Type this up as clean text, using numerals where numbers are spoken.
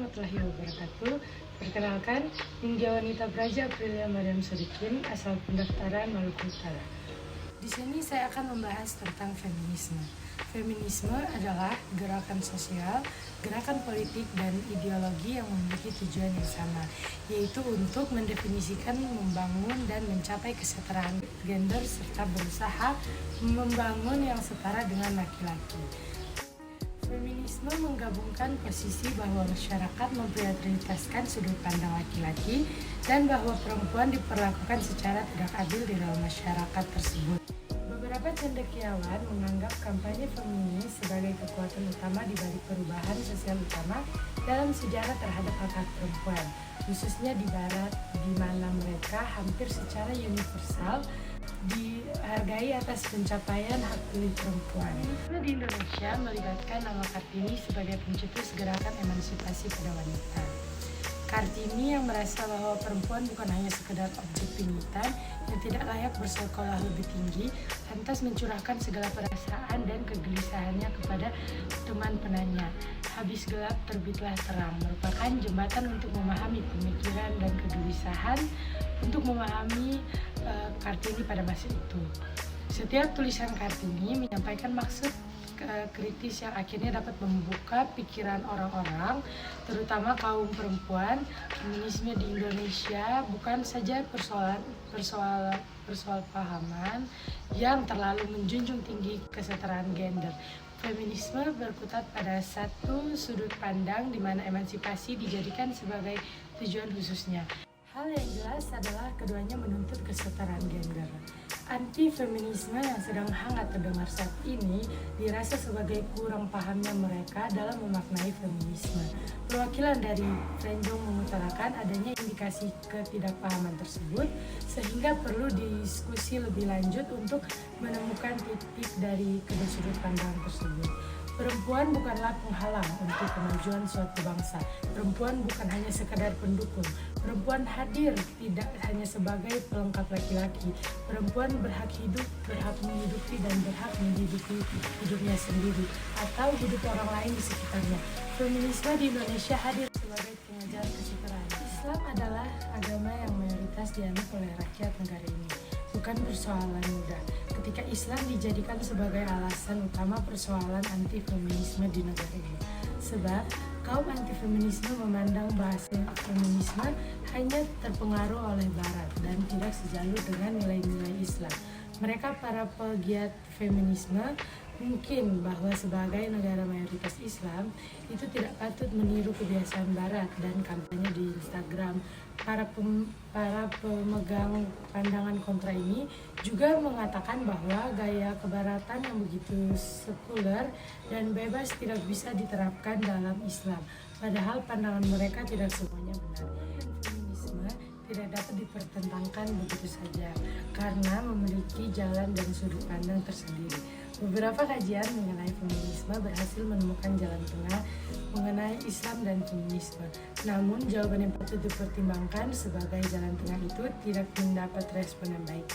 warahmatullahi wabarakatuh. Perkenalkan, Ninja Wanita Praja Aprilia Mariam Sodikin, asal pendaftaran Maluku Utara. Di sini saya akan membahas tentang feminisme. Feminisme adalah gerakan sosial, gerakan politik, dan ideologi yang memiliki tujuan yang sama, yaitu untuk mendefinisikan, membangun, dan mencapai kesetaraan gender serta berusaha membangun yang setara dengan laki-laki. Feminisme menggabungkan posisi bahwa masyarakat memprioritaskan sudut pandang laki-laki dan bahwa perempuan diperlakukan secara tidak adil di dalam masyarakat tersebut. Beberapa cendekiawan menganggap kampanye feminis sebagai kekuatan utama di balik perubahan sosial utama dalam sejarah terhadap hak perempuan, khususnya di Barat, di mana mereka hampir secara universal dihargai atas pencapaian hak pilih perempuan. Di Indonesia melibatkan nama Kartini sebagai pencetus gerakan emansipasi pada wanita. Kartini yang merasa bahwa perempuan bukan hanya sekedar objek pingitan yang tidak layak bersekolah lebih tinggi, lantas mencurahkan segala perasaan dan kegelisahannya kepada teman penanya. Habis gelap terbitlah terang merupakan jembatan untuk memahami pemikiran dan kegelisahan, untuk memahami Kartini pada masa itu. Setiap tulisan Kartini menyampaikan maksud kritis yang akhirnya dapat membuka pikiran orang-orang, terutama kaum perempuan. Feminisme di Indonesia bukan saja persoal pahaman yang terlalu menjunjung tinggi kesetaraan gender. Feminisme berkutat pada satu sudut pandang di mana emansipasi dijadikan sebagai tujuan khususnya. Hal yang jelas adalah keduanya menuntut kesetaraan gender. Anti-feminisme yang sedang hangat terdengar saat ini dirasa sebagai kurang pahamnya mereka dalam memaknai feminisme. Perwakilan dari Frenjong mengutarakan adanya indikasi ketidakpahaman tersebut, sehingga perlu diskusi lebih lanjut untuk menemukan titik dari kedua sudut pandang tersebut. Perempuan bukanlah penghalang untuk kemajuan suatu bangsa. Perempuan bukan hanya sekadar pendukung. Perempuan hadir tidak hanya sebagai pelengkap laki-laki. Perempuan berhak hidup, berhak menghidupi, dan berhak menghidupi hidupnya sendiri atau hidup orang lain di sekitarnya. Feminisme di Indonesia hadir sebagai pengajar kesetaraan. Islam adalah agama yang mayoritas dianut oleh rakyat negara ini. Bukan persoalan mudah ketika Islam dijadikan sebagai alasan utama persoalan anti-feminisme di negara ini. Sebab kaum anti-feminisme memandang bahasa feminisme hanya terpengaruh oleh Barat dan tidak sejalur dengan nilai-nilai Islam. Mereka para pegiat feminisme mungkin bahwa sebagai negara mayoritas Islam itu tidak patut meniru kebiasaan Barat dan kampanye di Instagram. Para pemegang pandangan kontra ini juga mengatakan bahwa gaya kebaratan yang begitu sekuler dan bebas tidak bisa diterapkan dalam Islam. Padahal pandangan mereka tidak semuanya benar. Feminisme tidak dapat dipertentangkan begitu saja karena memiliki jalan dan sudut pandang tersendiri. Beberapa kajian mengenai feminisme berhasil menemukan jalan tengah mengenai Islam dan feminisme. Namun jawaban yang patut dipertimbangkan sebagai jalan tengah itu tidak mendapat respon yang baik.